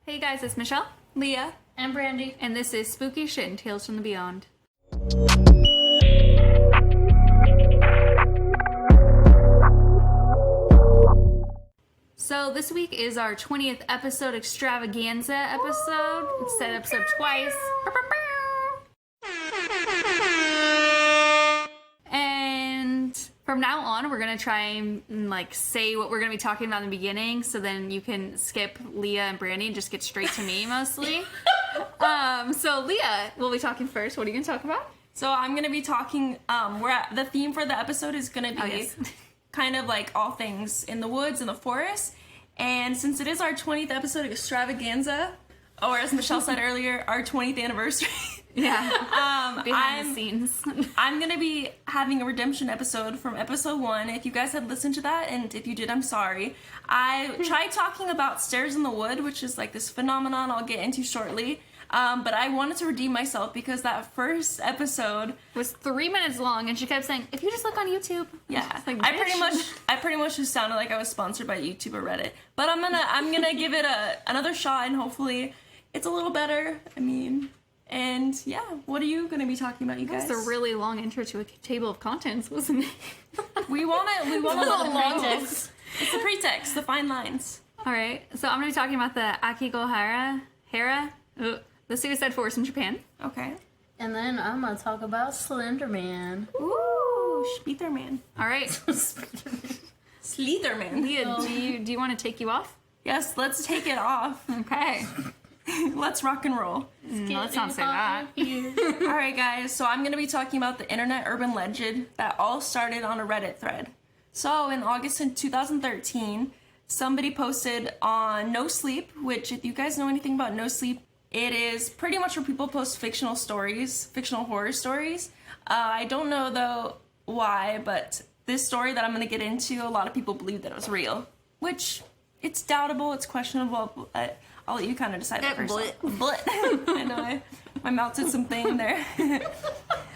Hey guys, it's Michelle, Leah, and Brandy, and this is Spooky Shit and Tales from the Beyond. So this week is our 20th episode, Extravaganza episode. It's said episode twice. And from now on, we're going to try and say what we're going to be talking about in the beginning, so then you can skip Leah and Brandy and just get straight to me mostly. So Leah will be talking first. What are you going to talk about? So I'm going to be talking, the theme for the episode is going to be kind of like all things in the woods and the forest. And since it is our 20th episode of Extravaganza, or as Michelle said earlier, our 20th anniversary. Yeah. Behind the scenes. I'm going to be having a redemption episode from episode 1. If you guys had listened to that, and if you did, I'm sorry. I tried talking about stairs in the wood, which is like this phenomenon I'll get into shortly. But I wanted to redeem myself because that first episode was 3 minutes long, and she kept saying, "If you just look on YouTube." Yeah, like, I pretty much just sounded like I was sponsored by YouTube or Reddit. But I'm gonna give it another shot, and hopefully it's a little better. And yeah, what are you gonna be talking about, you guys? That was a really long intro to a table of contents, wasn't it? We want a little pretext. It's the pretext, the fine lines. All right, so I'm gonna be talking about the Aokigahara, the Suicide Forest in Japan. Okay. And then I'm gonna talk about Slenderman. Ooh, Slitherman. All right. Slitherman. Leah, do you want to take you off? Yes, let's take it off. Okay. Let's rock and roll. Let's not say that. Alright guys, so I'm going to be talking about the internet urban legend that all started on a Reddit thread. So in August in 2013, somebody posted on No Sleep, which if you guys know anything about No Sleep, it is pretty much where people post fictional horror stories. I don't know though why, but this story that I'm going to get into, a lot of people believe that it was real, which it's doubtable, it's questionable, but I'll let you kind of decide that first. Blit. I know, my mouth did something there.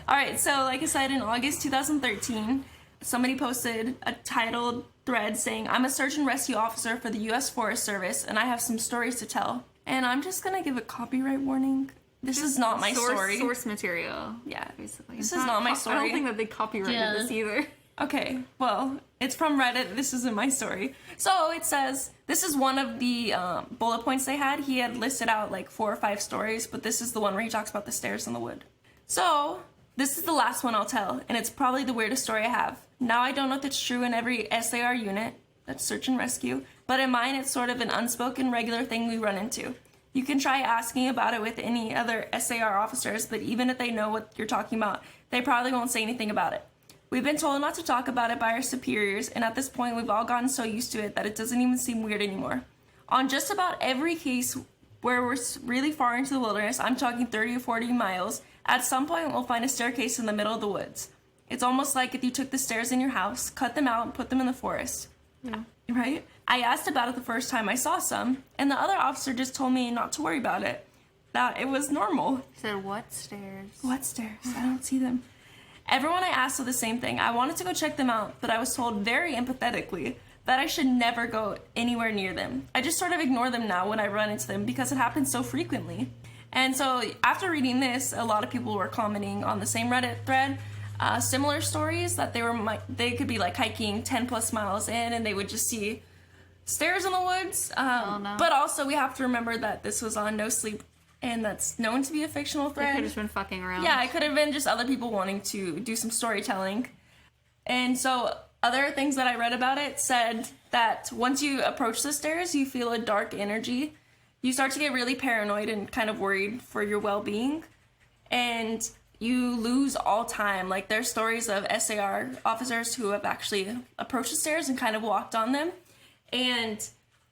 Alright, so like I said, in August 2013, somebody posted a titled thread saying, "I'm a search and rescue officer for the U.S. Forest Service, and I have some stories to tell." And I'm just gonna give a copyright warning. This is not my story. Source material. Yeah, basically. This is not my story. I don't think that they copyrighted this either. Okay, well, it's from Reddit. This isn't my story. So it says, this is one of the bullet points they had. He had listed out like 4 or 5 stories, but this is the one where he talks about the stairs in the wood. So this is the last one I'll tell, and it's probably the weirdest story I have. Now, I don't know if it's true in every SAR unit, that's search and rescue, but in mine, it's sort of an unspoken regular thing we run into. You can try asking about it with any other SAR officers, but even if they know what you're talking about, they probably won't say anything about it. We've been told not to talk about it by our superiors, and at this point, we've all gotten so used to it that it doesn't even seem weird anymore. On just about every case where we're really far into the wilderness, I'm talking 30 or 40 miles, at some point we'll find a staircase in the middle of the woods. It's almost like if you took the stairs in your house, cut them out, and put them in the forest. Yeah. Right? I asked about it the first time I saw some, and the other officer just told me not to worry about it, that it was normal. He said, "What stairs? What stairs? I don't see them." Everyone I asked said the same thing. I wanted to go check them out, but I was told very empathetically that I should never go anywhere near them. I just sort of ignore them now when I run into them because it happens so frequently. And so after reading this, a lot of people were commenting on the same Reddit thread, similar stories that they could be like hiking 10 plus miles in and they would just see stairs in the woods. No. But also we have to remember that this was on No Sleep, and that's known to be a fictional thread. They could have just been fucking around. Yeah, it could have been just other people wanting to do some storytelling. And so other things that I read about it said that once you approach the stairs, you feel a dark energy. You start to get really paranoid and kind of worried for your well-being. And you lose all time. Like, there's stories of SAR officers who have actually approached the stairs and kind of walked on them. And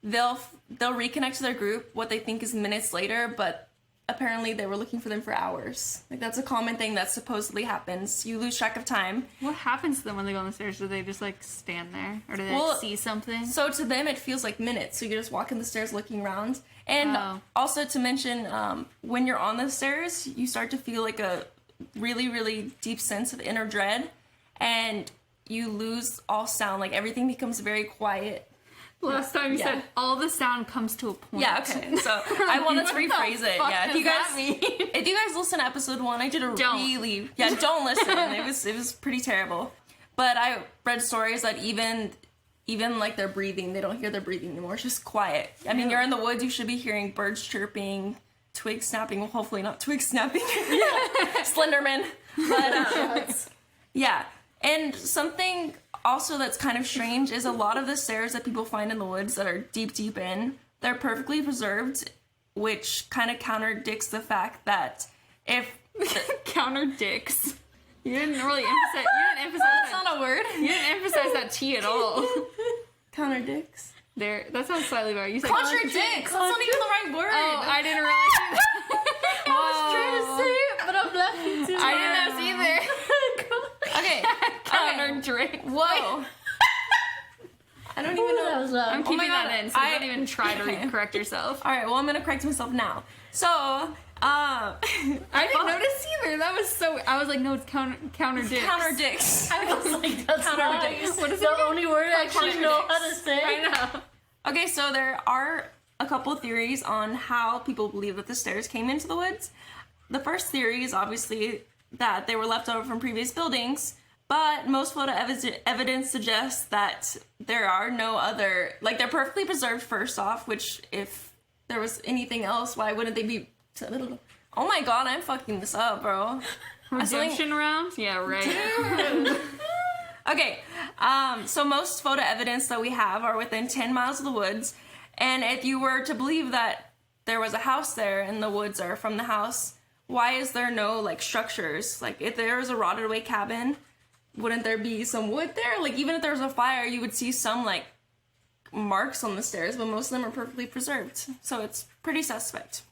they'll reconnect to their group what they think is minutes later, but apparently they were looking for them for hours. Like, that's a common thing that supposedly happens. You lose track of time. What happens to them when they go on the stairs? Do they just stand there? Or do they see something? So to them it feels like minutes. So you're just walking the stairs looking around. And also to mention, when you're on the stairs, you start to feel like a really, really deep sense of inner dread. And you lose all sound. Like, everything becomes very quiet. Last time you Yeah. said all the sound comes to a point. Yeah, okay. So I wanted to rephrase it. fuck Yeah, does that mean? if you guys listen to episode 1, I did a really don't listen. It was pretty terrible. But I read stories that even like their breathing, they don't hear their breathing anymore. It's just quiet. I mean, you're in the woods, you should be hearing birds chirping, twigs snapping. Well, hopefully not twigs snapping. Slenderman. But yeah. And something also that's kind of strange is a lot of the stairs that people find in the woods that are deep in, they're perfectly preserved, which kind of contradicts the fact that if Counterdicts. You didn't really emphasize. that's not a word. You didn't emphasize that T at all. Contradicts. There. That sounds slightly better. You said Contradicts. That's not even the right word. Oh, I didn't realize. I was trying to say it, but I'm laughing too. I didn't know either. Okay. Counterdicts. Whoa. I don't even know. I'm keeping God, that in, so don't even try to correct yourself. All right. Well, I'm gonna correct myself now. So, I didn't notice either. That was so. I was like, no, it's counterdicts. Contradicts. I was like, that's Counterdicts. not what is the only word I actually know how to say. I know. Okay, so there are a couple theories on how people believe that the stairs came into the woods. The first theory is obviously that they were left over from previous buildings, but most photo evidence suggests that there are no other, like they're perfectly preserved first off, which if there was anything else, why wouldn't they be... Oh my god, I'm fucking this up, bro. Redemption round? Yeah, right. Okay, so most photo evidence that we have are within 10 miles of the woods, and if you were to believe that there was a house there and the woods are from the house, why is there no, like, structures? Like, if there was a rotted away cabin, wouldn't there be some wood there? Like, even if there was a fire, you would see some, like, marks on the stairs, but most of them are perfectly preserved, so it's pretty suspect.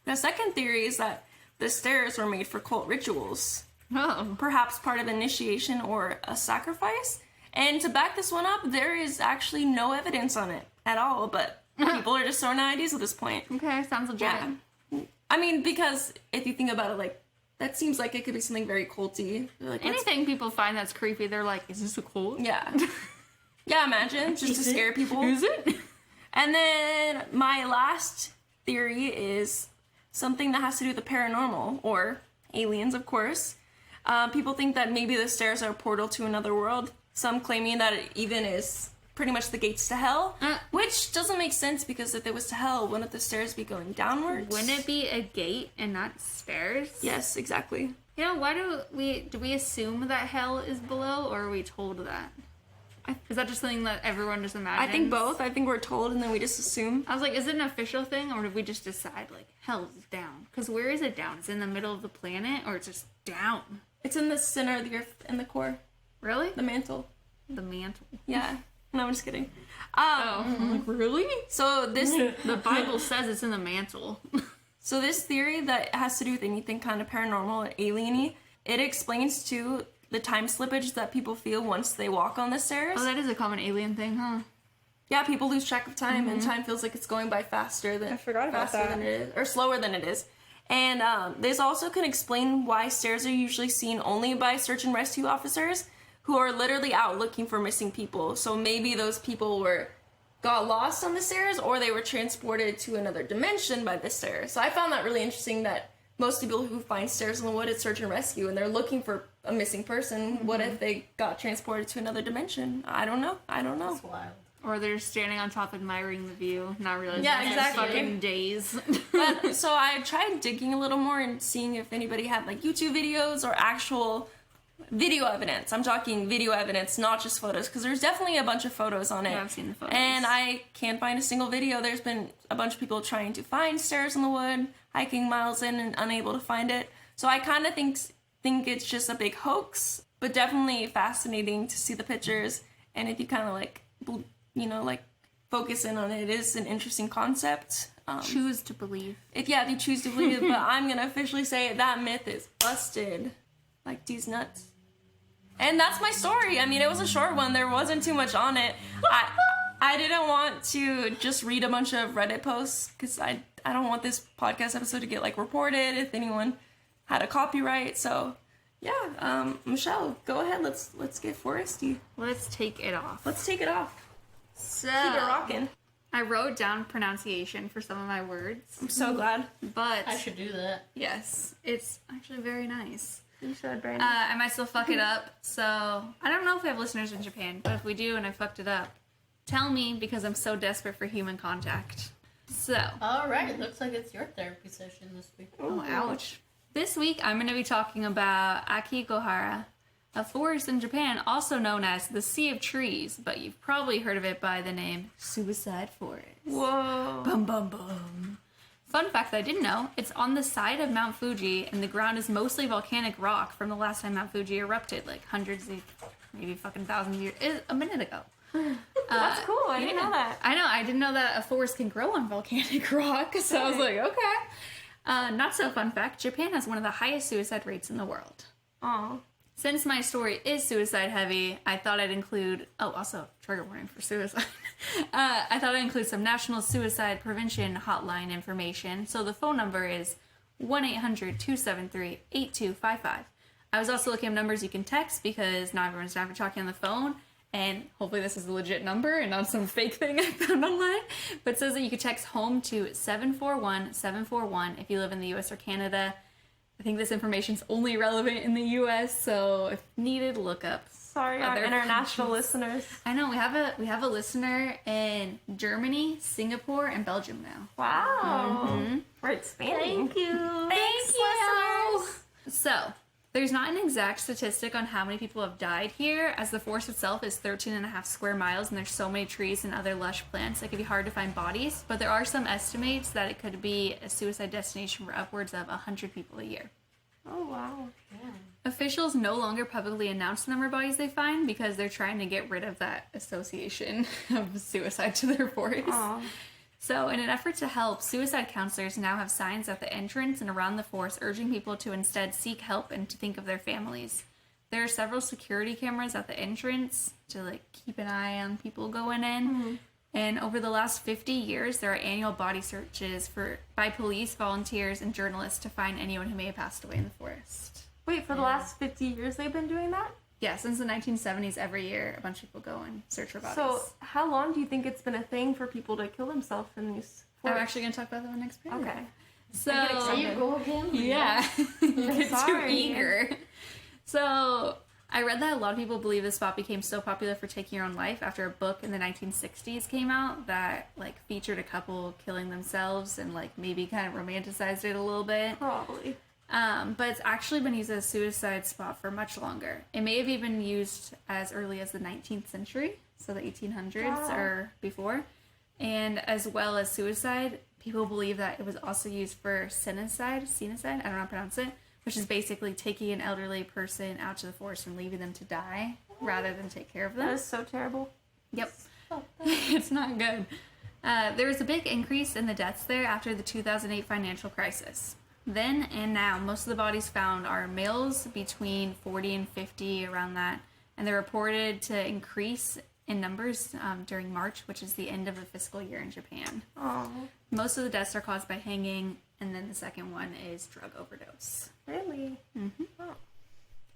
The second theory is that the stairs were made for cult rituals. Oh. Perhaps part of initiation or a sacrifice. And to back this one up, there is actually no evidence on it at all, but people are just throwing out ideas at this point. Okay, sounds legit. Yeah. I mean, because if you think about it, like, that seems like it could be something very culty. Like, Anything people find that's creepy, they're like, is this a cult? yeah. Yeah, imagine, just to scare people. Is it? And then my last theory is something that has to do with the paranormal, or aliens, of course. People think that maybe the stairs are a portal to another world. Some claiming that it even is pretty much the gates to hell, which doesn't make sense because if it was to hell, wouldn't the stairs be going downwards? Wouldn't it be a gate and not stairs? Yes, exactly. You know, why do we assume that hell is below, or are we told that? Is that just something that everyone just imagines? I think both. I think we're told and then we just assume. I was like, is it an official thing, or did we just decide, like, hell is down? Because where is it down? Is it in the middle of the planet, or it's just down? It's in the center of the earth, in the core. Really? The mantle. The mantle. Yeah. No, I'm just kidding. I'm like, really? So this... The Bible says it's in the mantle. So this theory that has to do with anything kind of paranormal or alien-y, it explains to the time slippage that people feel once they walk on the stairs. Oh, that is a common alien thing, huh? Yeah, people lose track of time, and time feels like it's going by faster than than it is, or slower than it is. And this also can explain why stairs are usually seen only by search and rescue officers who are literally out looking for missing people. So maybe those people got lost on the stairs, or they were transported to another dimension by the stairs. So I found that really interesting that most people who find stairs in the wood, it's search and rescue, and they're looking for a missing person. What if they got transported to another dimension? I don't know. That's wild. Or they're standing on top admiring the view, not realizing Yeah, it's exactly. fucking days. But so I tried digging a little more and seeing if anybody had like YouTube videos or actual video evidence. I'm talking video evidence, not just photos, because there's definitely a bunch of photos on it. Yeah, I've seen the photos. And I can't find a single video. There's been a bunch of people trying to find stairs in the wood, hiking miles in and unable to find it. So I kind of think it's just a big hoax, but definitely fascinating to see the pictures. And if you kind of like, you know, like focus in on it, it is an interesting concept. Choose to believe. If you choose to believe it, but I'm gonna officially say that myth is busted. Like these nuts. And that's my story. I mean, it was a short one. There wasn't too much on it. I didn't want to just read a bunch of Reddit posts because I don't want this podcast episode to get like reported if anyone had a copyright. So yeah, Michelle, go ahead. Let's get foresty. Let's take it off. Let's take it off. So, Keep it rocking. I wrote down pronunciation for some of my words, I'm so glad. but I should do that. yes, it's actually very nice. You should, Brandon. I might still fuck it up, so I don't know if we have listeners in Japan, but if we do and I fucked it up, tell me because I'm so desperate for human contact. So, All right, looks like it's your therapy session this week. oh, ouch. This week I'm going to be talking about Aokigahara, a forest in Japan also known as the Sea of Trees, but you've probably heard of it by the name Suicide Forest. Whoa. Bum bum bum. Fun fact that I didn't know, it's on the side of Mount Fuji, and the ground is mostly volcanic rock from the last time Mount Fuji erupted, like hundreds of, maybe fucking thousands of years, a minute ago. That's cool. I didn't know that. I know, I didn't know that a forest can grow on volcanic rock, so I was like, okay. Not so fun fact, Japan has one of the highest suicide rates in the world. Aw. Since my story is suicide heavy, I thought I'd include, oh, also, trigger warning for suicide. I thought I'd include some National Suicide Prevention Hotline information. So the phone number is 1-800-273-8255. I was also looking up numbers you can text because not everyone's down for talking on the phone. And hopefully this is a legit number and not some fake thing I found online. But it says that you could text home to 741-741 if you live in the US or Canada. I think this information's only relevant in the US, so if needed, look up. Sorry, our other international countries. listeners. I know we have a listener in Germany, Singapore, and Belgium now. Wow. We're expanding. Thank you. Thank you. So, there's not an exact statistic on how many people have died here, as the forest itself is 13.5 square miles, and there's so many trees and other lush plants, it could be hard to find bodies, but there are some estimates that it could be a suicide destination for upwards of 100 people a year. Oh, wow. Yeah. Officials no longer publicly announce the number of bodies they find because they're trying to get rid of that association of suicide to their forest. Aw. So, in an effort to help, suicide counselors now have signs at the entrance and around the forest urging people to instead seek help and to think of their families. There are several security cameras at the entrance to like keep an eye on people going in. And over the last 50 years, there are annual body searches by police, volunteers, and journalists to find anyone who may have passed away in the forest. Wait, for the last 50 years they've been doing that? Yeah, since the 1970s, every year a bunch of people go and search for bodies. So, how long do you think it's been a thing for people to kill themselves in these I'm forests? actually going to talk about that in the next paragraph. Okay. So, I get There excited. you go again. yeah, get too Sorry. eager. So, I read that a lot of people believe the spot became so popular for taking your own life after a book in the 1960s came out that, like, featured a couple killing themselves and, like, maybe kind of romanticized it a little bit. Probably. But it's actually been used as a suicide spot for much longer. It may have even been used as early as the 19th century, so the 1800s Wow. or before. And as well as suicide, people believe that it was also used for senocide, I don't know how to pronounce it, which is basically taking an elderly person out to the forest and leaving them to die rather than take care of them. That is so terrible. Yep. It's not good. There was a big increase in the deaths there after the 2008 financial crisis. Then and now, most of the bodies found are males between 40 and 50, around that, and they're reported to increase in numbers during March, which is the end of the fiscal year in Japan. Oh, Most of the deaths are caused by hanging, and then the second one is drug overdose. really?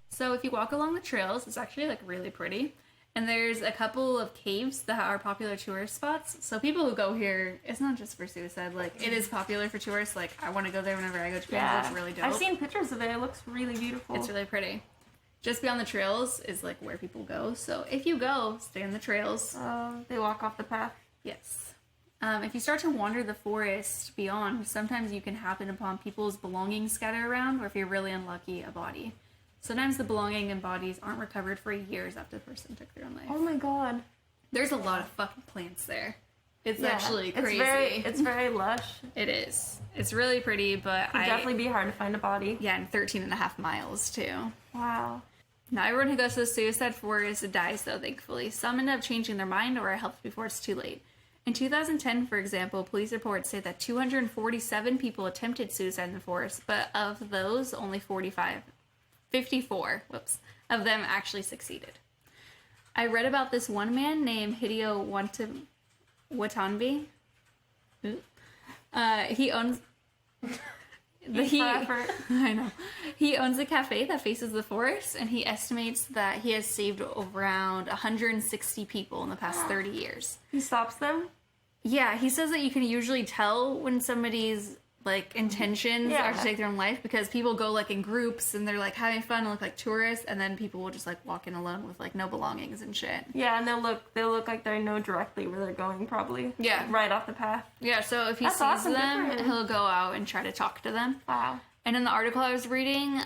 So if you walk along the trails, it's actually like really pretty. And there's a couple of caves that are popular tourist spots. So people who go here, it's not just for suicide. Like, it is popular for tourists. Like, I want to go there whenever I go to Japan. Yeah. It looks really dope. I've seen pictures of it. It looks really beautiful. It's really pretty. Just beyond the trails is like where people go. So if you go, stay on the trails. They walk off the path. Yes. If you start to wander the forest beyond, sometimes you can happen upon people's belongings scattered around, or if you're really unlucky, a body. Sometimes the belongings and bodies aren't recovered for years after the person took their own life. Oh my god. There's a lot of fucking plants there. It's Yeah, actually crazy. It's very lush. It is. It's really pretty, but It'd definitely be hard to find a body. Yeah, and 13.5 miles too. Wow. Not everyone who goes to the suicide forest dies, though, thankfully. Some end up changing their mind or are helped before it's too late. In 2010, for example, police reports say that 247 people attempted suicide in the forest, but of those, only 54 of them actually succeeded. I read about this one man named Hideo Watanabe. He owns... I know. He owns a cafe that faces the forest, and he estimates that he has saved around 160 people in the past 30 years. He stops them? Yeah, he says that you can usually tell when somebody's like intentions are to take their own life because people go like in groups and they're like having fun and look like tourists, and then people will just like walk in alone with like no belongings and shit. Yeah, and they'll look like they know directly where they're going, probably. Yeah, like, right off the path. Yeah, so if he sees awesome. them, he'll go out and try to talk to them. Wow. And in the article I was reading,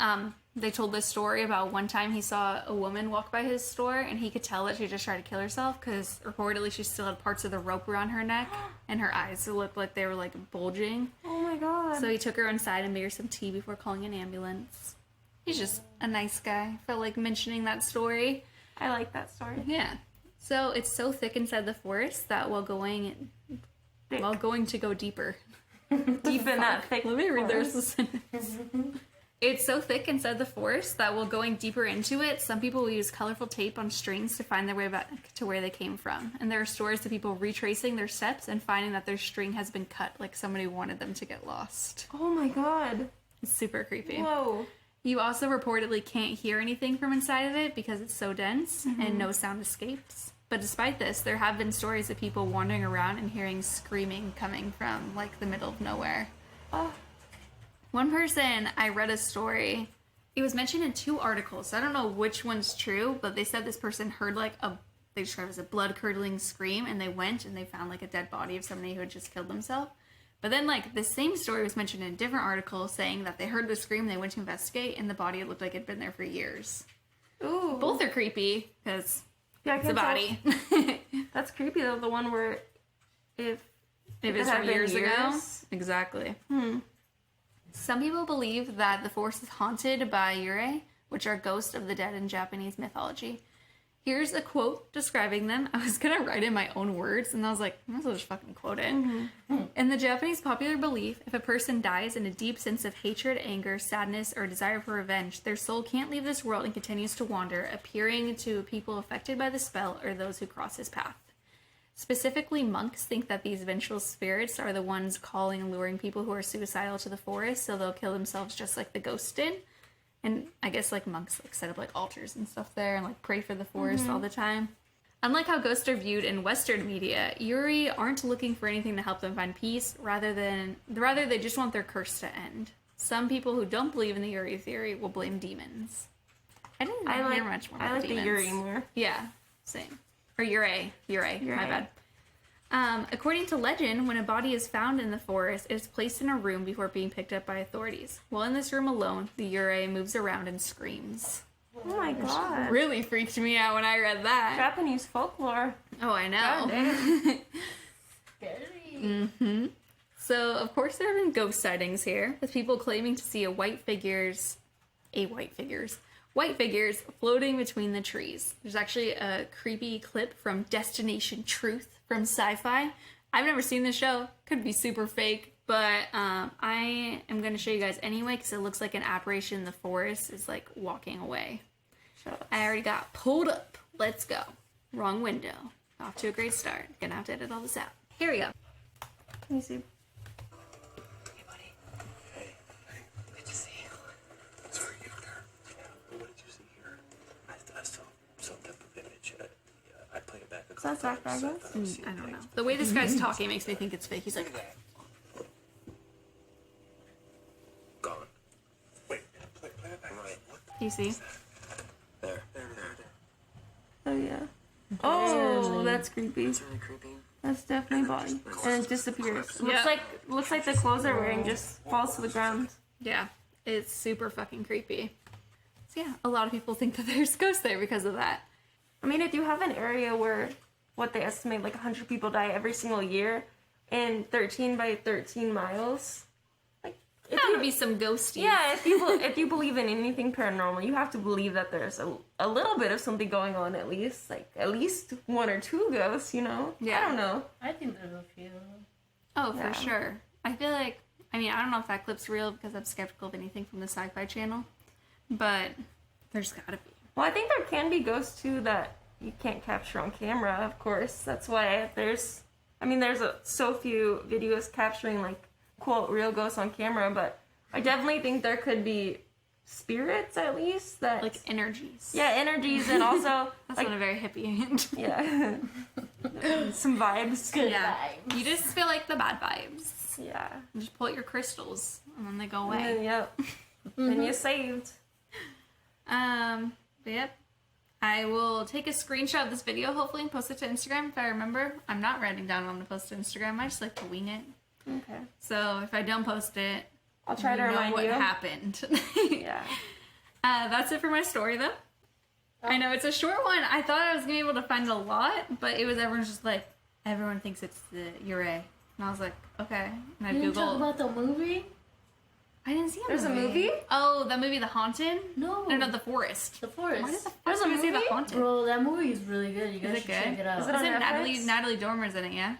they told this story about one time he saw a woman walk by his store, and he could tell that she just tried to kill herself because reportedly she still had parts of the rope around her neck, and her eyes looked like they were like bulging. Oh my god. So he took her inside and made her some tea before calling an ambulance. He's just a nice guy. Felt like mentioning that story. I like that story. Yeah. So it's so thick inside the forest that while going to go deeper. Deep in that thick Let me read the rest forest. of the sentence. It's so thick inside the forest that while going deeper into it, some people will use colorful tape on strings to find their way back to where they came from. And there are stories of people retracing their steps and finding that their string has been cut, like somebody wanted them to get lost. Oh my god. It's super creepy. Whoa. You also reportedly can't hear anything from inside of it because it's so dense and no sound escapes. But despite this, there have been stories of people wandering around and hearing screaming coming from, like, the middle of nowhere. Oh. One person, I read a story, it was mentioned in 2 articles, so I don't know which one's true, but they said this person heard, like, they described it as a blood-curdling scream, and they went and they found, like, a dead body of somebody who had just killed themselves. But then, like, the same story was mentioned in a different article saying that they heard the scream, they went to investigate, and the body looked like it had been there for years. Ooh. Both are creepy, because it's a tell. body. That's creepy, though, the one where if it's had from been years ago. years. Exactly. Some people believe that the forest is haunted by yurei, which are ghosts of the dead in Japanese mythology. Here's a quote describing them. I was gonna write in my own words, and I was like, I might as well just fucking quote it. In the Japanese popular belief, if a person dies in a deep sense of hatred, anger, sadness, or desire for revenge, their soul can't leave this world and continues to wander, appearing to people affected by the spell or those who cross his path. Specifically, monks think that these vengeful spirits are the ones calling and luring people who are suicidal to the forest, so they'll kill themselves just like the ghost did. And I guess, like, monks, like, set up, like, altars and stuff there and, like, pray for the forest all the time. Unlike how ghosts are viewed in Western media, yuri aren't looking for anything to help them find peace, rather they just want their curse to end. Some people who don't believe in the yuri theory will blame demons. I didn't hear much more about the demons. yuri more. Yeah, same. Or yurei, my bad. According to legend, when a body is found in the forest, it is placed in a room before being picked up by authorities. While in this room alone, the yurei moves around and screams. Oh my god. Really freaked me out when I read that. Japanese folklore. Oh, I know. Scary. So, of course, there have been ghost sightings here, with people claiming to see white figures floating between the trees. There's actually a creepy clip from Destination Truth from Sci-Fi. I've never seen this show. Could be super fake, but I am going to show you guys anyway because it looks like an apparition in the forest is like walking away. I already got pulled up. Let's go. Wrong window. Off to a great start. Gonna have to edit all this out. Here we go. Can you see? Hey, buddy. Hey. Good to see you. Sorry, you there. Yeah. What did you see here? I saw some type of image. I played it back a couple that times. Extravaganza? I don't know. The way this guy's talking makes me think it's fake. He's like, Gone. Wait, play it back. Right. What the you see? There. Oh yeah. Oh, that's creepy. It's really creepy. That's definitely body. And it disappears. Yeah. Looks like the clothes they're wearing just falls to the ground. Yeah, it's super fucking creepy. So yeah, a lot of people think that there's ghosts there because of that. I mean, if you have an area where what they estimate like 100 people die every single year in 13 by 13 miles, like if That would be some ghosties. yeah, if you believe in anything paranormal, you have to believe that there's a little bit of something going on at least, like at least 1 or 2 ghosts, you know? Yeah. I don't know. I think there's a few. Oh, Yeah. for sure. I feel like, I mean, I don't know if that clip's real because I'm skeptical of anything from the Sci-Fi Channel, but there's gotta be. Well, I think there can be ghosts too that you can't capture on camera, of course. That's why there's so few videos capturing like quote real ghosts on camera, but I definitely think there could be spirits at least that Like energies. yeah, energies and also That's like not a very hippie. yeah. Some vibes. Good Yeah. vibes. You just feel like the bad vibes. Yeah. You just pull out your crystals and then they go And away. then, yep. And you saved. But yep. I will take a screenshot of this video hopefully and post it to Instagram if I remember. I'm not writing down what I'm gonna post to Instagram. I just like to wing it. Okay. So if I don't post it, I'll try to you know remind what you. happened. Yeah. That's it for my story though. I know it's a short one. I thought I was gonna be able to find a lot, but it was everyone's just like everyone thinks it's the Ure, and I was like, okay. And I You didn't talk googled. about the movie? I didn't see There's a movie? Oh, that movie, The Haunted. No. No, The Forest. The Forest. Why did the There's fuck a did I say The movie? Haunted? Bro, that movie is really good. You guys Is it should good? check it out. Is it on Isn't Netflix? Natalie Dormer's in it? Yeah,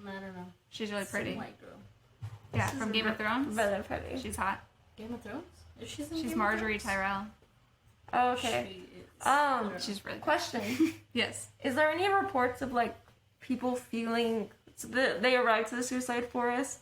I don't know. she's really pretty. Some white girl. Yeah, from Game of Thrones. Better pretty. She's hot. Game of Thrones? Is she in She's Game of Marjorie Thrones? Tyrell. Oh, okay. She is. She's really good. Question. Yes. Is there any reports of like people feeling so they arrived to the suicide forest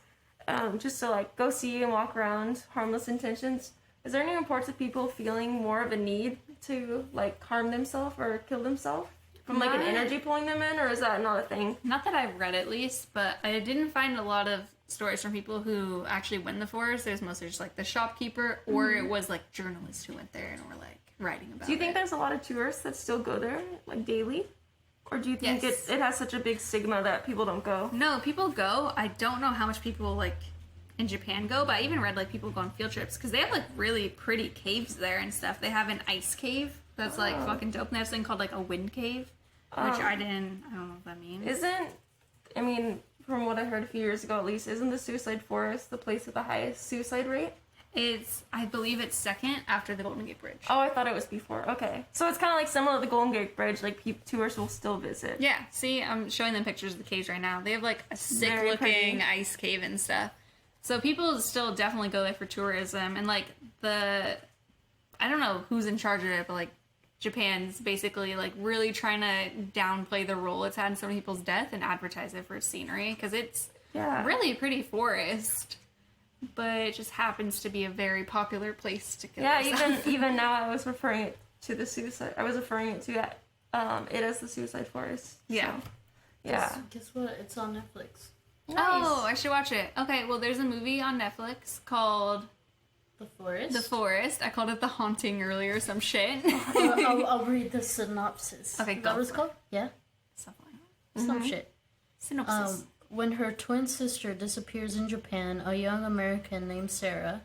just to like go see and walk around, harmless intentions? Is there any reports of people feeling more of a need to like harm themselves or kill themselves from like an Not- energy pulling them in, or is that not a thing? Not that I've read at least, but I didn't find a lot of stories from people who actually went in the forest. It was mostly just like the shopkeeper, or it was like journalists who went there and were like writing about it. Do you think there's a lot of tourists that still go there like daily, or do you think Yes. it has such a big stigma that people don't go? No, people go. I don't know how much people like in Japan go, but I even read like people go on field trips because they have like really pretty caves there and stuff. They have an ice cave that's like fucking dope. And they have something called like a wind cave, which I don't know what that means. I mean, from what I heard a few years ago at least, isn't the suicide forest the place with the highest suicide rate? I believe it's second after the Golden Gate Bridge. Oh, I thought it was before. Okay. So it's kind of like similar to the Golden Gate Bridge, like tourists will still visit. Yeah, see, I'm showing them pictures of the caves right now. They have like a sick Very looking pretty. ice cave and stuff. So people still definitely go there for tourism. And like I don't know who's in charge of it, but like Japan's basically like really trying to downplay the role it's had in so many people's death and advertise it for its scenery because it's really a pretty forest. But it just happens to be a very popular place to kill yourself. even now I was referring it to the suicide. I was referring it to it as the suicide forest. Yeah. So, yeah. Guess what? It's on Netflix. Oh, I should watch it. Okay, well, there's a movie on Netflix called The Forest? The Forest. I called it The Haunting earlier, or some shit. I'll read the synopsis. Okay, Is go that what it's for called? Yeah? Stuff like that. Some shit. Synopsis. When her twin sister disappears in Japan, a young American named Sarah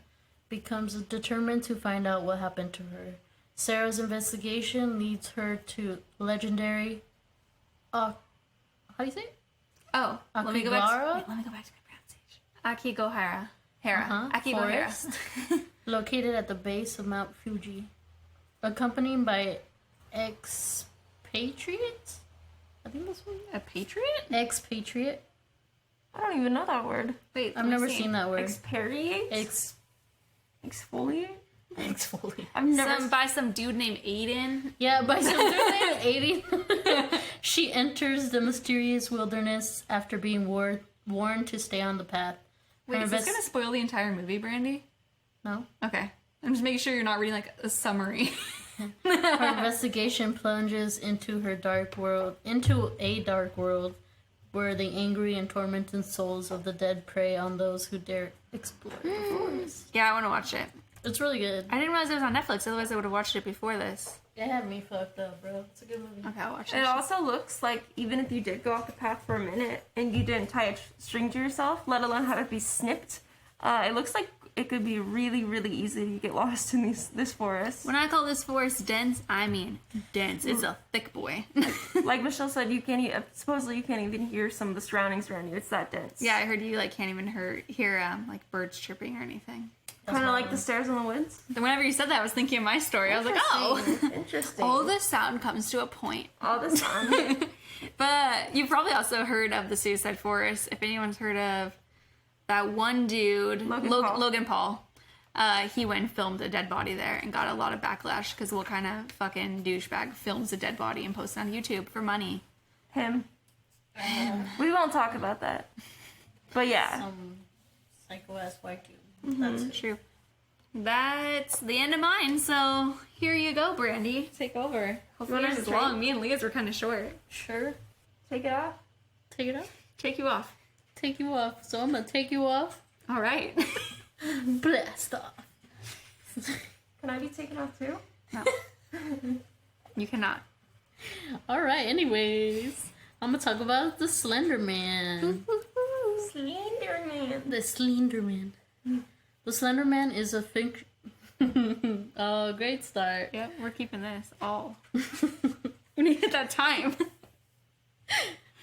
becomes determined to find out what happened to her. Sarah's investigation leads her to legendary how do you say it? Oh, let me go back to Aokigahara? my pronunciation. Aokigahara. Aokigahara. Forest, located at the base of Mount Fuji, accompanied by expatriates. I think that's what. A patriot? Expatriate. I don't even know that word. Wait, I've never seen that word. Expariate? Exfoliate? Exfoliate. I've never By some dude named Aiden. Yeah, by some dude named 80. She enters the mysterious wilderness after being warned to stay on the path. Wait, Her is this invest- gonna spoil the entire movie, Brandy? No. Okay. I'm just making sure you're not reading like a summary. Her investigation plunges into a dark world where the angry and tormented souls of the dead prey on those who dare explore the forest. Yeah, I want to watch it. It's really good. I didn't realize it was on Netflix, otherwise I would have watched it before this. It had me fucked up, bro. It's a good movie. Okay, I'll watch it. It also looks like even if you did go off the path for a minute and you didn't tie a string to yourself, let alone have it be snipped, it looks like it could be really, really easy to get lost in this forest. When I call this forest dense, I mean dense. It's a thick boy. Like Michelle said, supposedly you can't even hear some of the surroundings around you. It's that dense. Yeah, I heard you like can't even hear like birds chirping or anything. Kind of like the stairs in the woods. Then whenever you said that, I was thinking of my story. I was like, oh, Interesting. all the sound comes to a point. All the time. But you've probably also heard of the Suicide Forest. If anyone's heard of that one dude, Logan Paul, he went and filmed a dead body there and got a lot of backlash because what kind of fucking douchebag films a dead body and posts it on YouTube for money? Him. We won't talk about that. But yeah. Some psycho ass white dude. That's true. that's the end of mine. So here you go, Brandy. Take over. Hopefully wanna yours is try? long. Me and Leah's were kind of short. Sure. Take it off. Take it off. Take you off. Take you off. So I'm gonna take you off. All right. Blast off. Can I be taken off too? No. You cannot. All right. Anyways, I'm gonna talk about the Slenderman. Slenderman. The Slenderman. The Slenderman is a fiction. Oh, great start. Yep, we're keeping this all. We need to hit that time.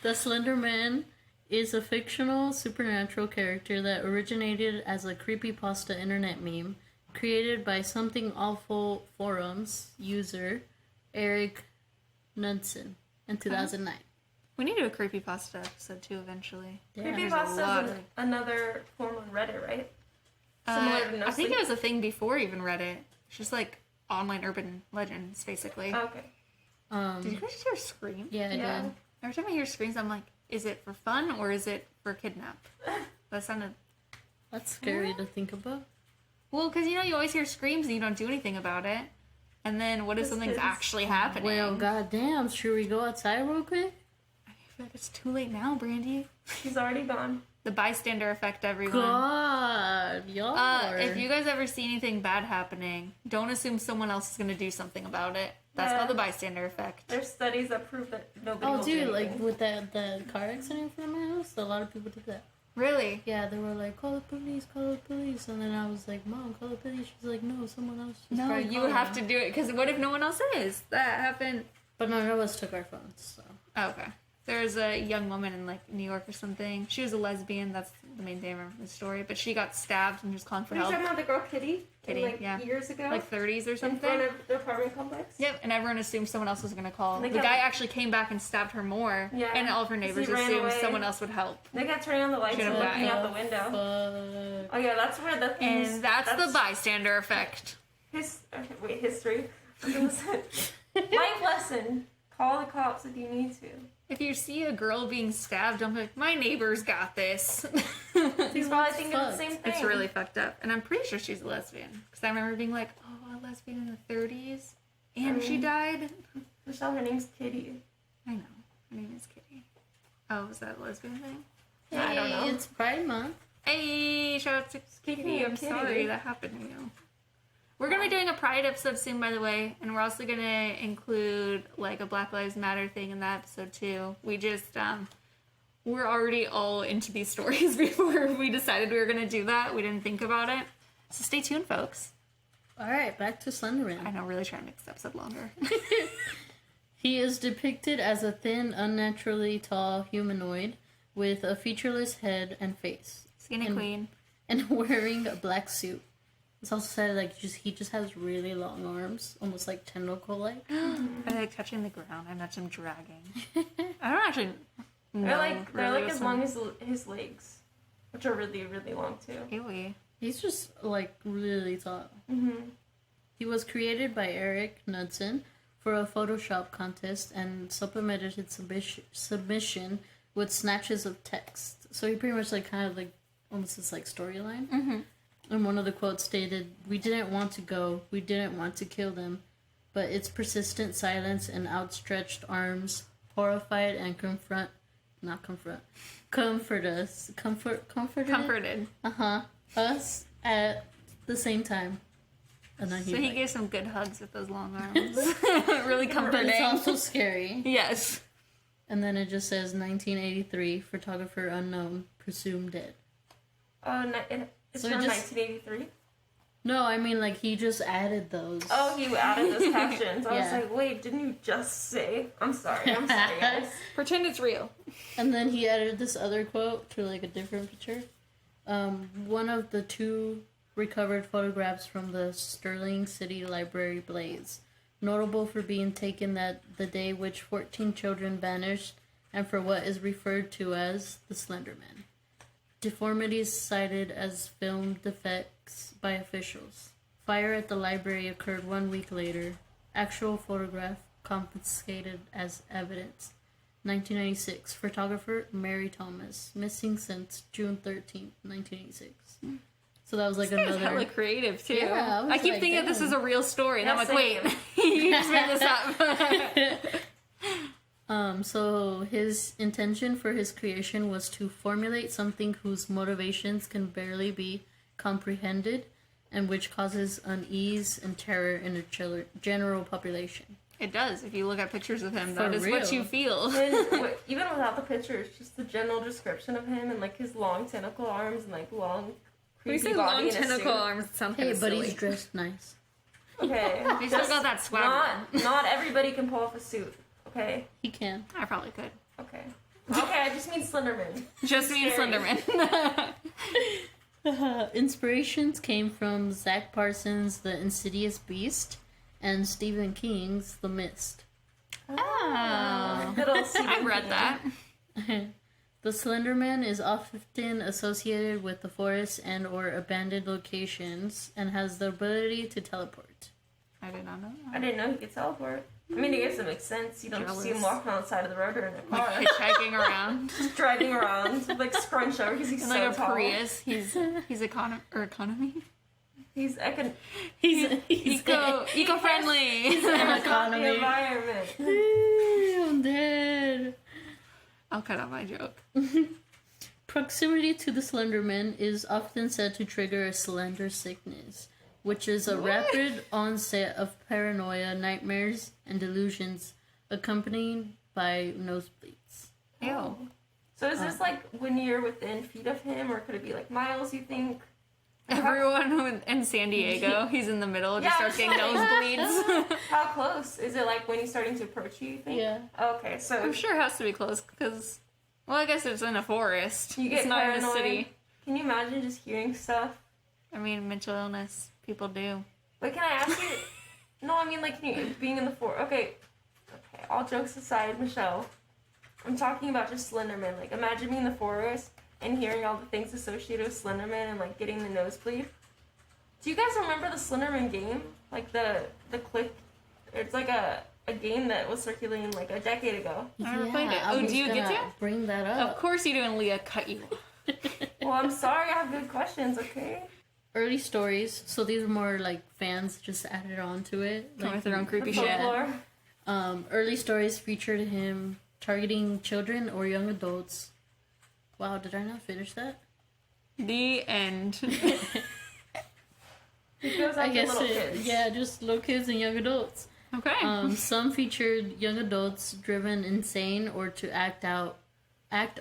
The Slenderman is a fictional supernatural character that originated as a creepypasta internet meme created by Something Awful Forums user Eric Knudsen in 2009. We need to do a creepypasta episode too eventually. Yeah. There's a lot Creepypasta is of- another form of Reddit, right? Similar to no I think sleep? it was a thing before even Reddit. It's just like online urban legends, basically. Okay. Did you guys just hear screams? Yeah, I Yeah. did. Every time I hear screams, I'm like, is it for fun or is it for kidnap? That sounded... That's scary to think about. Well, because you know, you always hear screams and you don't do anything about it. And then what if something's kids. actually happening? Well, goddamn, should we go outside real quick? I feel like it's too late now, Brandy. He's already gone. The bystander effect, everyone. God, y'all are... If you guys ever see anything bad happening, don't assume someone else is going to do something about it. That's Yeah. called the bystander effect. There's studies that prove that nobody Oh, will dude, do like anything. with the car accident in front of my house, a lot of people did that. Really? Yeah, they were like, call the police, and then I was like, Mom, call the police. She's like, no, someone else just No, tried you calling have them." to do it, because what if no one else is? That happened. But none of us took our phones, so. Oh, okay. There's a young woman in, like, New York or something. She was a lesbian. That's the main thing I remember from the story. But she got stabbed and was calling for Are you help. talking about the girl Kitty? Kitty, Like yeah. years ago? Like 30s or in something. front of the apartment complex? Yep, and everyone assumed someone else was going to call. They The kept- guy actually came back and stabbed her more. Yeah. And all of her So neighbors he ran assumed away. someone else would help. They kept turning on the lights Should've and looking died. out the window. Fuck. Oh yeah, that's where the things... And that's the bystander effect. History. Life lesson. Call the cops if you need to. If you see a girl being stabbed, don't be like, my neighbor's got this. He's probably thinking the same thing. It's really fucked up. And I'm pretty sure she's a lesbian. Because I remember being like, oh, a lesbian in the 30s? And she died? Michelle, her name's Kitty. I know. Her name is Kitty. Oh, was that a lesbian thing? I don't know. It's Pride Month. Hey, shout out to Kitty. I'm Kitty. sorry that happened to you. We're going to be doing a Pride episode soon, by the way. And we're also going to include, like, a Black Lives Matter thing in that episode, too. We just, we're already all into these stories before we decided we were going to do that. We didn't think about it. So stay tuned, folks. All right, back to Slenderman. I know, really trying to make this episode longer. He is depicted as a thin, unnaturally tall humanoid with a featureless head and face. Skinny And- queen. And wearing a black suit. It's also said like he just has really long arms, almost like tentacle-like. I like touching the ground. I'm not some dragging. I don't actually know. They're like really as long as his legs, which are really, really long too. Ewy. He's just like really tall. Mm-hmm. He was created by Eric Knudsen for a Photoshop contest and supplemented his submission with snatches of text. So he pretty much like kind of like almost this like storyline. Mm-hmm. And one of the quotes stated, "We didn't want to go. We didn't want to kill them. But its persistent silence and outstretched arms, horrified and comforted Comforted. us at the same time." And then So he like, gave some good hugs with those long arms. Really but comforting. it's also scary. Yes. And then it just says 1983, photographer unknown, presumed dead. Oh, it's So from it just- 1983. No, I mean like he just added those. Oh, he added those captions. I was Yeah. like, wait, didn't you just say? I'm sorry, guys. Pretend it's real. And then he added this other quote to like a different picture. One of the two recovered photographs from the Sterling City Library blaze, notable for being taken that the day which 14 children vanished and for what is referred to as the Slenderman. Deformities cited as film defects by officials. Fire at the library occurred 1 week later. Actual photograph confiscated as evidence. 1996. Photographer Mary Thomas. Missing since June 13th, 1986. So that was like It's another. hella creative too. Yeah, I keep like, thinking that this damn. is a real story, and Yeah, I'm like, wait, you just made this up. So his intention for his creation was to formulate something whose motivations can barely be comprehended, and which causes unease and terror in a general population. It does. If you look at pictures of him, For that is what real. you feel. And even without the pictures, just the general description of him and like his long tentacle arms and like long We creepy say body long in a suit. tentacle arms. It sounds Hey, kind of but silly. he's dressed nice. Okay, He's still got that swagger. not everybody can pull off a suit. Okay, He can. I probably could. okay. I just mean Slenderman. Just me and Scary. Slenderman. Inspirations came from Zach Parsons' The Insidious Beast and Stephen King's The Mist. Oh. Good old I've Stephen read King. that. The Slenderman is often associated with the forest and or abandoned locations and has the ability to teleport. I did not know I that. didn't know he could teleport. I mean, I guess it makes sense. You don't just see him Jealous. walking on the side of the road or in a car, Like hitchhiking around. just driving around, like scrunch over because he's And so like a tall. Prius. He's economy. He's He's Eco-friendly. the economy. environment. I'm dead. I'll cut out my joke. Proximity to the Slenderman is often said to trigger a slender sickness, which is a rapid onset of paranoia, nightmares, and delusions, accompanied by nosebleeds. Ew. So is this like when you're within feet of him, or could it be like miles? You think? Everyone in San Diego, he's in the middle, just Yeah, starts getting nosebleeds. How close is it? Like when he's starting to approach you? You think? Yeah. Okay, so I'm sure it has to be close because, well, I guess it's in a forest. you get It's not in a paranoid. city. Can you imagine just hearing stuff? I mean, mental illness, people do. But can I ask you? No, I mean like being in the forest. Okay, all jokes aside, Michelle, I'm talking about just Slenderman. Like imagine being in the forest and hearing all the things associated with Slenderman and like getting the nosebleed. Do you guys remember the Slenderman game? Like the click. It's like a game that was circulating like a decade ago. I never played it. I Oh, was do you get gonna to? bring that Of up. course you do, and Leah cut you. Well, I'm sorry, I have good questions. Okay. Early stories, so these are more like fans just added on to it. Come Like, with their own creepy The shit. folklore. early stories featured him targeting children or young adults. Wow, did I not finish that? The end. It goes I out to guess little kids. yeah, just little kids and young adults. Okay. Some featured young adults driven insane or to act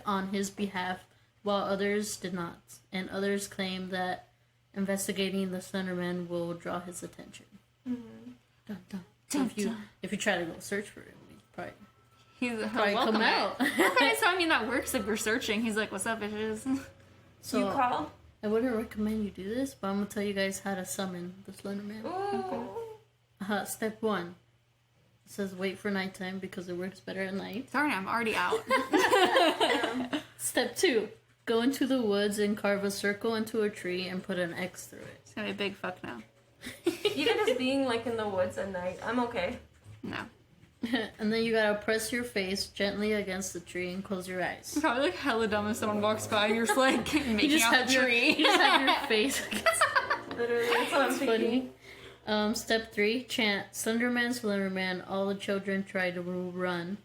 on his behalf, while others did not. And others claim that investigating the Slenderman will draw his attention. Mm-hmm. Dun, dun. So if you try to go search for him, probably He's probably welcome come it. out. Okay, so I mean that works if you're searching. He's like, "What's up, bitches?" So you call? I wouldn't recommend you do this, but I'm gonna tell you guys how to summon the Slenderman. Ooh. Step 1. It says wait for nighttime because it works better at night. Sorry, I'm already out. Step 2. Go into the woods and carve a circle into a tree and put an X through it. It's gonna be a big fuck now. Even just being like in the woods at night, I'm okay. No. And then you gotta press your face gently against the tree and close your eyes. Probably like hella dumb if someone walks by and you're just like making out the tree. You just have your face. Literally, that's what I'm thinking. Funny. Step 3. Chant Slenderman, Slenderman. All the children try to run.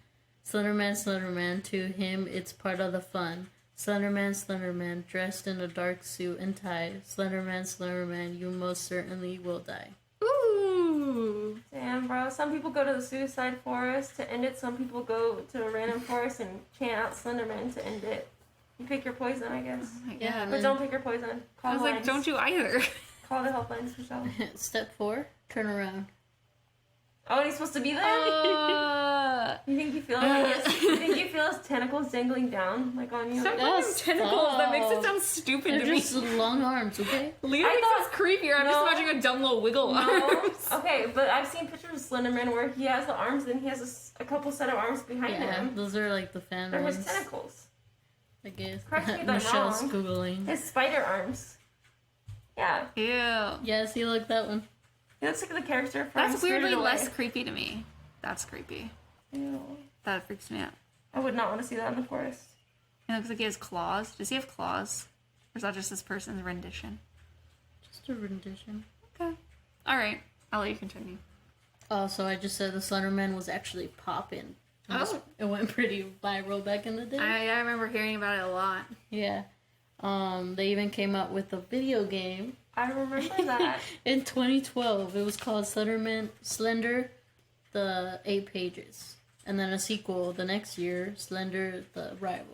Slenderman, Slenderman. To him, it's part of the fun. Slenderman, Slenderman. Dressed in a dark suit and tie. Slenderman, Slenderman. You most certainly will die. Ooh. Damn, bro. Some people go to the suicide forest to end it. Some people go to a random forest and chant out Slenderman to end it. You pick your poison, I guess. Yeah. But don't pick your poison. Call I was like, lines. don't you either. Call the helplines, Michelle. Step 4. Turn around. Oh, and he's supposed to be there? You think you feel his tentacles dangling down, like on you? Stop Like, calling them Yes, tentacles. That makes it stop. sound stupid They're to me. just long arms, okay? Leah I makes thought- us creepier. I'm just No. imagining a dumb little wiggle no. arms. Okay, but I've seen pictures of Slenderman where he has the arms and he has a couple set of arms behind Yeah, him. those are like the fan They're his ones. tentacles. I guess. Correct me if I'm Michelle's wrong. Googling. His spider arms. Yeah. Ew. Yeah, see, look, that one. He looks like the character from That's Spirited weirdly Away. less creepy to me. That's creepy. Ew. That freaks me out. I would not want to see that in the forest. It looks like he has claws. Does he have claws? Or is that just this person's rendition? Just a rendition. Okay. All right. I'll let you continue. So I just said the Slenderman was actually popping. Oh. It went pretty viral back in the day. I remember hearing about it a lot. Yeah. They even came out with a video game I remember that. in 2012. It was called Slender, the 8 Pages. And then a sequel the next year, Slender, the Rival.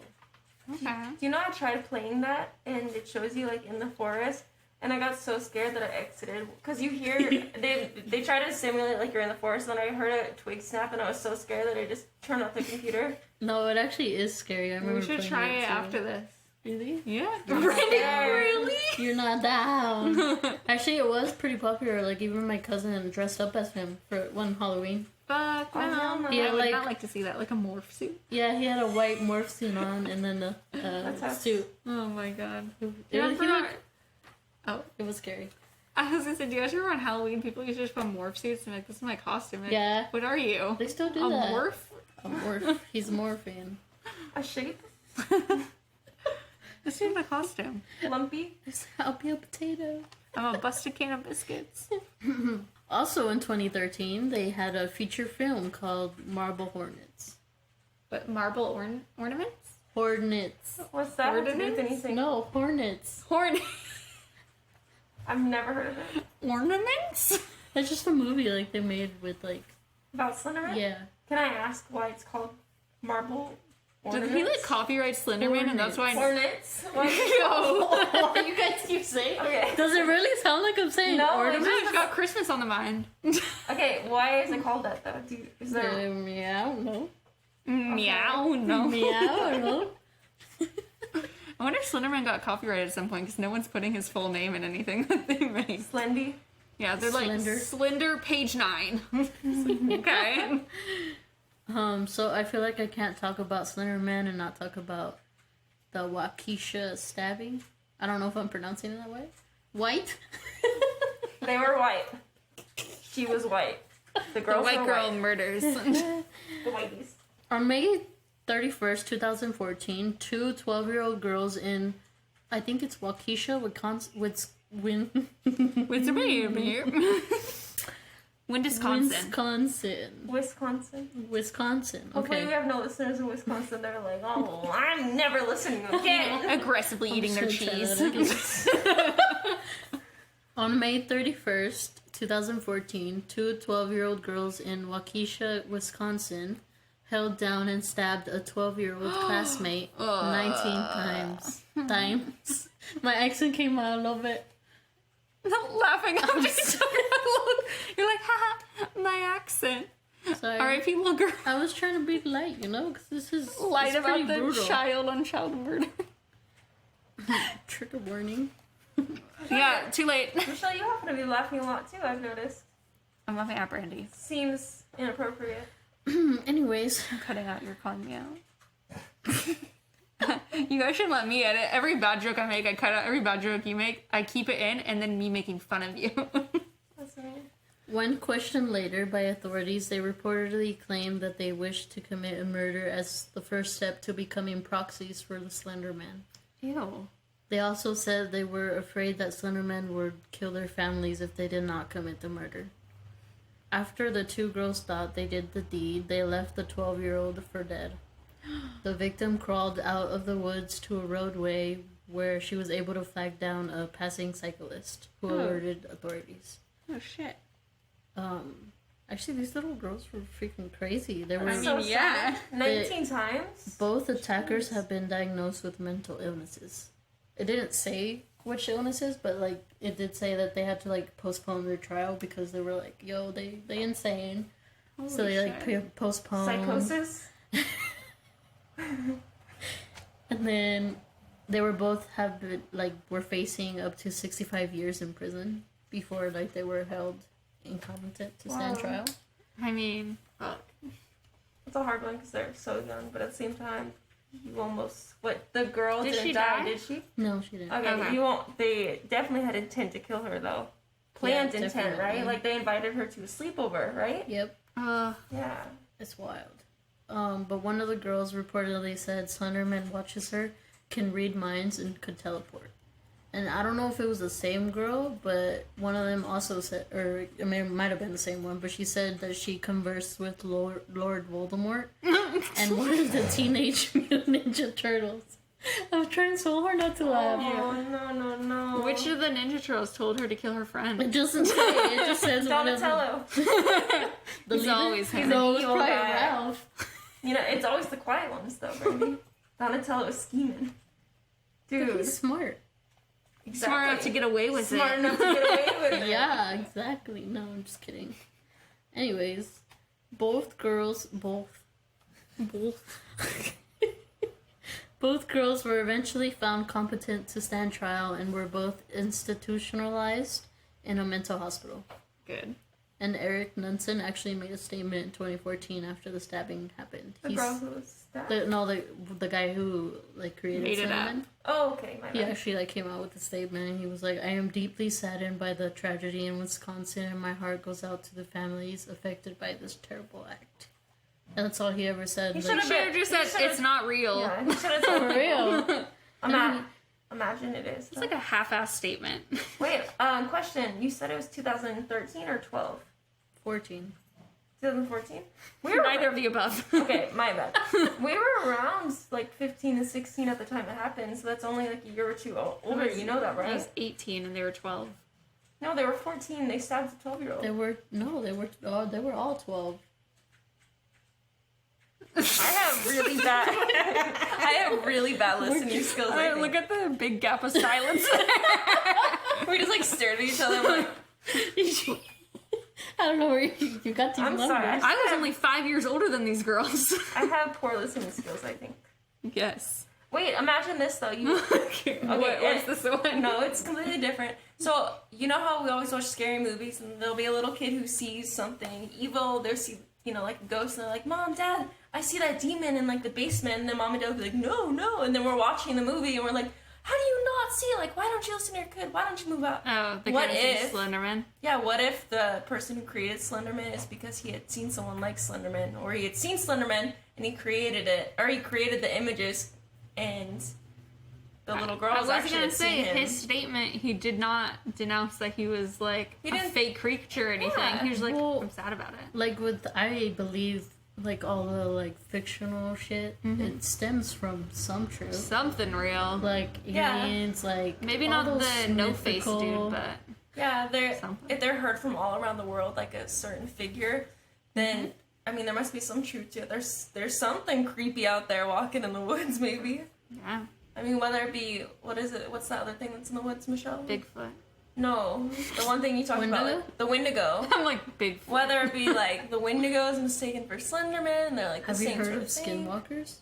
Okay. You know, I tried playing that, and it shows you, like, in the forest, and I got so scared that I exited. Because you hear, they try to simulate, like, you're in the forest, and I heard a twig snap, and I was so scared that I just turned off the computer. No, it actually is scary. I remember We should playing try it too. after this. Really? Yeah. Really? You're not down. Actually, it was pretty popular. Like, even my cousin dressed up as him for one Halloween. Fuck no. hell no. Yeah, I would like- not like to see that. Like a morph suit. Yeah, he had a white morph suit on and then a That's suit. Oh my god. It was scary. I was gonna say, do you guys remember on Halloween people used to just put morph suits and like, this is my costume? Like, Yeah. What are you? They still do A that. morph? A morph. He's morphing. A shape? This is my costume. Lumpy? I'll be a potato. I'm a busted can of biscuits. Also in 2013, they had a feature film called Marble Hornets. But marble ornaments? Hornets. What's that have to do with Ordinance? anything? No, Hornets. I've never heard of it. Ornaments? That's just a movie like they made with like, About Slenderman? yeah. Can I ask why it's called Marble Did Ornaments? he like copyright Slenderman and that's why Ornaments? Why? No. You guys keep saying. Okay. Does it really sound like I'm saying No, ornaments? I've got Christmas on the mind. Okay, why is it called that though? Is there... Meow, no. Meow, no. Meow, no. I wonder if Slenderman got copyrighted at some point because no one's putting his full name in anything that they make. Slendy? Yeah, they're like Slender. Slender page 9. Okay. So I feel like I can't talk about Slenderman and not talk about the Waukesha stabbing. I don't know if I'm pronouncing it that way. White? They were white. She was white. The The girls white were girl white. murders. The whiteys. On May 31st, 2014, two 12-year-old girls in, I think it's Waukesha, Wisconsin. Wisconsin. Hopefully Okay. we have no listeners in Wisconsin that are like, oh, I'm never listening again. Aggressively eating their just gonna try cheese. that again. On May 31st, 2014, two 12-year-old girls in Waukesha, Wisconsin, held down and stabbed a 12-year-old classmate 19 times. My accent came out a little bit. Not laughing. I'm just You're like, haha, my accent. Sorry. R.I.P. little girl. I was trying to be light, because this is Light it's about pretty the brutal. child on child murder. Trigger warning. Yeah, too late. Michelle, you happen to be laughing a lot too, I've noticed. I'm laughing at Brandy. Seems inappropriate. Anyways, I'm cutting out your calling me out. You guys should let me edit. Every bad joke I make, I cut out. Every bad joke you make, I keep it in, and then me making fun of you. That's right. when questioned later by authorities, they reportedly claimed that they wished to commit a murder as the first step to becoming proxies for the Slenderman. Ew. They also said they were afraid that Slenderman would kill their families if they did not commit the murder. After the two girls thought they did the deed, they left the 12-year-old for dead. The victim crawled out of the woods to a roadway where she was able to flag down a passing cyclist who alerted authorities. Oh, shit. Actually, these little girls were freaking crazy. They were I mean, So yeah. sad. 19 times? both attackers have been diagnosed with mental illnesses. It didn't say which illnesses, but like it did say that they had to like postpone their trial because they were like, yo, they insane. So they like postponed. Psychosis? And then they were both were facing up to 65 years in prison before like they were held incompetent to stand Wow. trial. I mean, fuck. It's a hard one because they're so young, but at the same time, you almost... What, the girl Did didn't she die, die? did she? No, she didn't. Okay, Okay. you won't... They definitely had intent to kill her, though. Planned Yeah, intent, definitely. right? Like, they invited her to a sleepover, right? Yep. Yeah. It's wild. But one of the girls reportedly said Slenderman watches her, can read minds, and could teleport. and I don't know if it was the same girl, but one of them also said, or I mean, it might have been the same one, but she said that she conversed with Lord Voldemort and one of the Teenage Mutant Ninja Turtles. I'm trying so hard not to laugh. Oh, no. Which of the Ninja Turtles told her to kill her friend? It doesn't say. It just says one of them. Donatello. He's always him. No, it's evil probably guy. Ralph. You know, it's always the quiet ones, though, Brandy. Donatello is scheming. Dude. He's smart. Exactly. Smart enough to get away with Smart it. enough to get away with it. Yeah, exactly. No, I'm just kidding. Anyways, both girls were eventually found competent to stand trial and were both institutionalized in a mental hospital. Good. And Eric Nunson actually made a statement in 2014 after the stabbing happened. The girl who was stabbed? The guy who created Made it up. Slenderman. Oh, okay, my He bad. actually came out with a statement and he was like, I am deeply saddened by the tragedy in Wisconsin and my heart goes out to the families affected by this terrible act. And that's all he ever said. He Like, should've Should have just said it's not real. Yeah, he should have told for me. real. Imagine it is. It's like a half-ass statement. Wait, question. You said it was 2013 or 12? 14. 2014? We were Neither of the above. Okay, my bad. We were around 15 and 16 at the time it happened, so that's only a year or two older. You know that, I right? was 18 and they were 12. No, they were 14. They stabbed a 12-year-old. They were all 12. I have really bad listening skills. I think. Look at the big gap of silence. We just stared at each other like, I don't know where you got these I'm numbers. sorry. I was only 5 years older than these girls. I have poor listening skills, I think. Yes. Wait, imagine this though. What's this one? No, it's completely different. So, you know how we always watch scary movies and there'll be a little kid who sees something evil, they'll see, a ghost, and they're like, Mom, Dad, I see that demon in the basement, and then Mom and Dad will be like, no, and then we're watching the movie and we're like, how do you not see? Why don't you listen to your kid? Why don't you move out? Oh, the What guy if- from Slenderman. Yeah, what if the person who created Slenderman is because he had seen someone like Slenderman, or he had seen Slenderman and he created it, or he created the images, and the little girl I was was actually gonna had say, seen him. his statement, he did not denounce that he was a didn't- fake creature or anything. Yeah. He was like, Well- I'm sad about it. I believe all the fictional shit, it stems from some truth. Something real. Yeah. Aliens, Maybe all not those the no-face mythical- dude, but Yeah, Something. if they're heard from all around the world, a certain figure, then there must be some truth to it. There's something creepy out there walking in the woods, maybe. yeah, Whether it be what's the other thing that's in the woods, Michelle? Bigfoot. No, the one thing you talked about, Wendigo? the Wendigo. I'm like, Bigfoot. Whether it be the Wendigo is mistaken for Slenderman, and they're the Have you same heard sort of of thing. skinwalkers?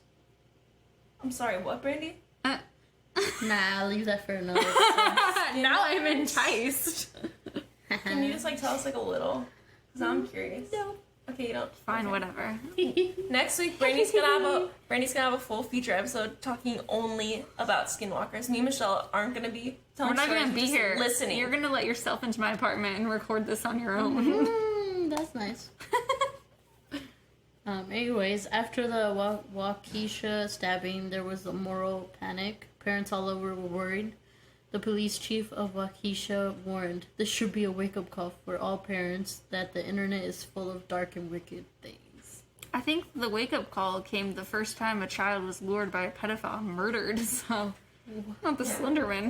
I'm sorry, what, Brandy? Nah, I'll leave that for another episode. Now I'm enticed. Can you just tell us a little? Because I'm curious. No. Okay, you don't. Fine, okay. whatever. Next week, Brandy's gonna have a full feature episode talking only about skinwalkers. Me and Michelle aren't gonna be telling We're not stories, gonna be just here. listening. You're gonna let yourself into my apartment and record this on your own. That's nice. Anyways, after the Waukesha stabbing, there was a moral panic. Parents all over were worried. The police chief of Waukesha warned, this should be a wake-up call for all parents that the internet is full of dark and wicked things. I think the wake-up call came the first time a child was lured by a pedophile and murdered, so... Not the Slenderman.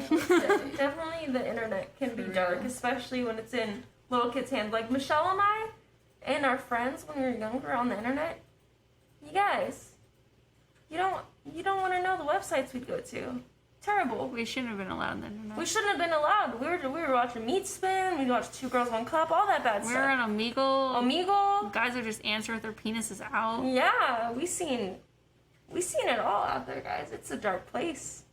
Definitely the internet can be dark, especially when it's in little kids' hands. Like Michelle and I and our friends when we were younger on the internet, you guys, you don't want to know the websites we'd go to. Terrible. We shouldn't have been allowed on the internet. We shouldn't have been allowed. We were watching Meat Spin, we watched Two Girls One Cup, all that bad We stuff. were on Omegle. Omegle. Guys are just answering with their penises out. Yeah, we seen it all out there, guys. It's a dark place.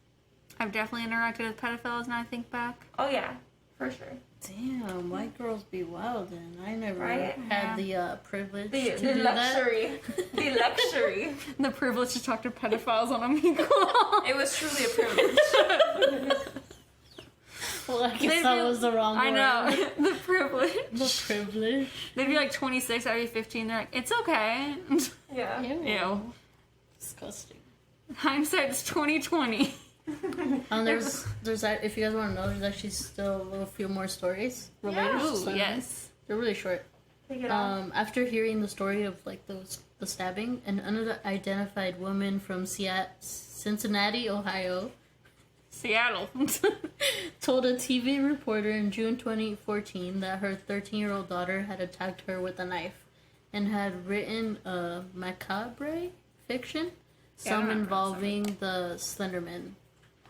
I've definitely interacted with pedophiles now I think back. Oh yeah, for sure. Damn, white girls be wild, and I never Right? had the privilege The to do luxury, the luxury. The privilege to talk to pedophiles on Omegle. It was truly a privilege. that. Well, I guess that was the wrong I word. know. The privilege. The privilege. They'd be 26, I'd be 15. They're like, it's okay. Yeah. Ew. Disgusting. Hindsight's 2020. There's that. If you guys want to know, there's actually still a few more stories related to Ooh, Slenderman. yes. They're really short. Take it off. After hearing the story of like the stabbing, an unidentified woman from Cincinnati, Ohio, Seattle. told a TV reporter in June 2014 that her 13-year-old daughter had attacked her with a knife and had written a macabre fiction, some involving the Slenderman,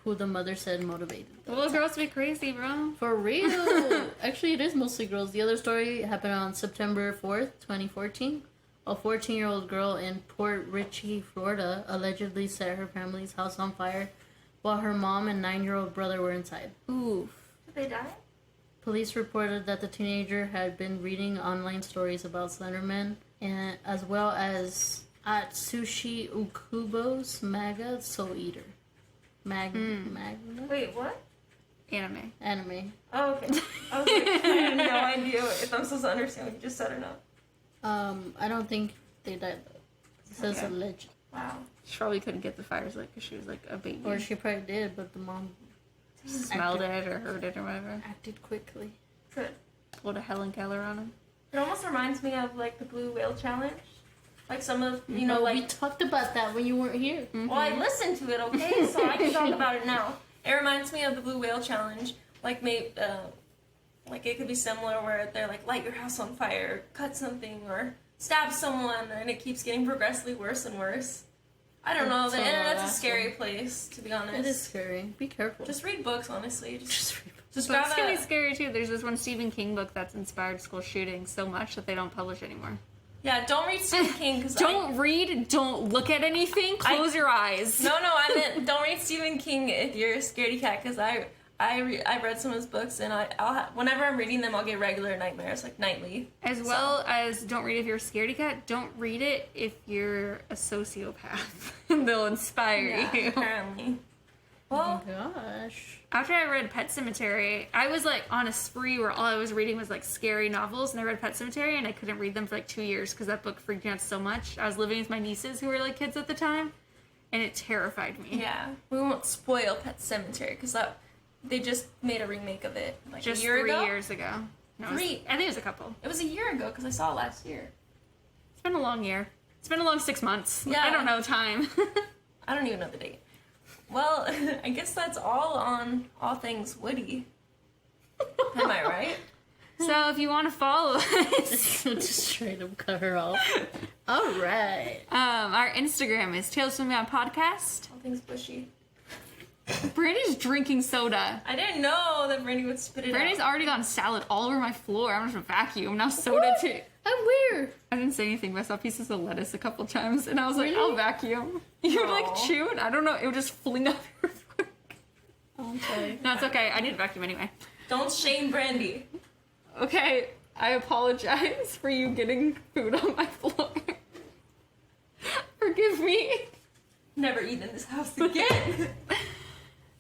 who the mother said motivated them. Little girls be crazy, bro. For real! Actually, it is mostly girls. The other story happened on September 4th, 2014. A 14-year-old girl in Port Richey, Florida, allegedly set her family's house on fire while her mom and 9-year-old brother were inside. Oof. Did they die? Police reported that the teenager had been reading online stories about Slenderman, and as well as Atsushi Ukubo's manga Soul Eater. Magna? Wait, what? Anime. Anime. Oh, okay. I was like, I had no idea if I'm supposed to understand what you just said or not. I don't think they died though. It says Okay. alleged. Wow. She probably couldn't get the fires lit because she was like a baby. Or she probably did, but the mom smelled it or heard it or whatever. acted quickly. Good. Pulled a Helen Keller on him. It almost reminds me of like the Blue Whale Challenge. Like some of, you know, we like... talked about that when you weren't here. Well, I listened to it, okay? So I can talk about it now. It reminds me of the Blue Whale Challenge. Like, like it could be similar where they're like, light your house on fire, cut something, or stab someone, and it keeps getting progressively worse and worse. I don't know. The So internet's a that's scary place, to be honest. It is scary. Be careful. Just read books, honestly. Just Books grab can be a... scary too. There's this one Stephen King book that's inspired school shootings so much that they don't publish anymore. Yeah, don't read Stephen King, because Don't read, don't look at anything, close your eyes. No, I meant don't read Stephen King if you're a scaredy cat, because I've read some of his books, and whenever I'm reading them, I'll get regular nightmares, like nightly. As well as don't read if you're a scaredy cat, don't read it if you're a sociopath. They'll inspire you. Apparently. Oh Well, my gosh. After I read Pet Sematary, I was like on a spree where all I was reading was like scary novels, and I read Pet Sematary and I couldn't read them for like 2 years because that book freaked me out so much. I was living with my nieces who were like kids at the time, and it terrified me. yeah, we won't spoil Pet Sematary, because they just made a remake of it like Just a year 3 ago. years ago. No, Three. I think it was a couple. It was a year ago, because I saw it last year. It's been a long year. It's been a long 6 months. Yeah. I don't know time. I don't even know the date. Well, I guess that's all on all things Woody. Am I right? So if you want to follow us, Just straight up cut her off. All right. our Instagram is Tales from Beyond Podcast. All things bushy. Brandy's drinking soda. I didn't know that Brandy would spit it Brandy's out. already gotten salad all over my floor. I'm just vacuum. Now soda What? too. I'm weird. I didn't say anything, but I saw pieces of lettuce a couple times, and I was like, Really? I'll vacuum. You would like Aw. chew, and I don't know, it would just fling up your foot. Oh, I'm sorry. No, it's okay. I need to vacuum anyway. Don't shame Brandy. Okay, I apologize for you getting food on my floor. Forgive me. Never eat in this house again.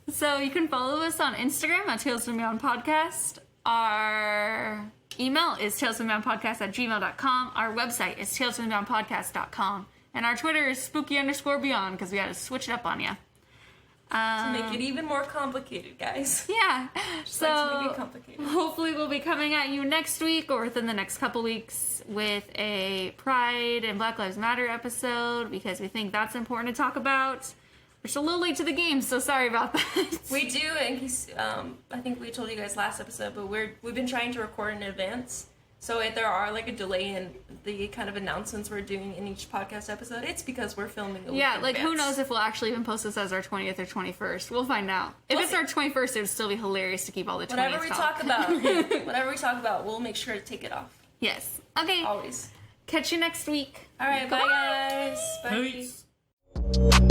So you can follow us on Instagram at Tales from Beyond Podcast. Our email is talesfrombeyondpodcast@gmail.com. Our website is talesfrombeyondpodcast.com. And our Twitter is spooky_beyond because we had to switch it up on you. To make it even more complicated, guys. Yeah. Just like to make it complicated. Hopefully we'll be coming at you next week or within the next couple weeks with a Pride and Black Lives Matter episode because we think that's important to talk about. We're still a little late to the game, so sorry about that. We do, in case, I think we told you guys last episode, but we've been trying to record in advance. So if there are like a delay in the kind of announcements we're doing in each podcast episode, it's because we're filming a week Yeah, in like who advance. knows if we'll actually even post this as our 20th or 21st. We'll find out. If We'll it's our 21st, it would still be hilarious to keep all the 20th Whatever we talk about, we'll make sure to take it off. Yes. Okay. Always. Catch you next week. All right, bye guys. Bye. Peace.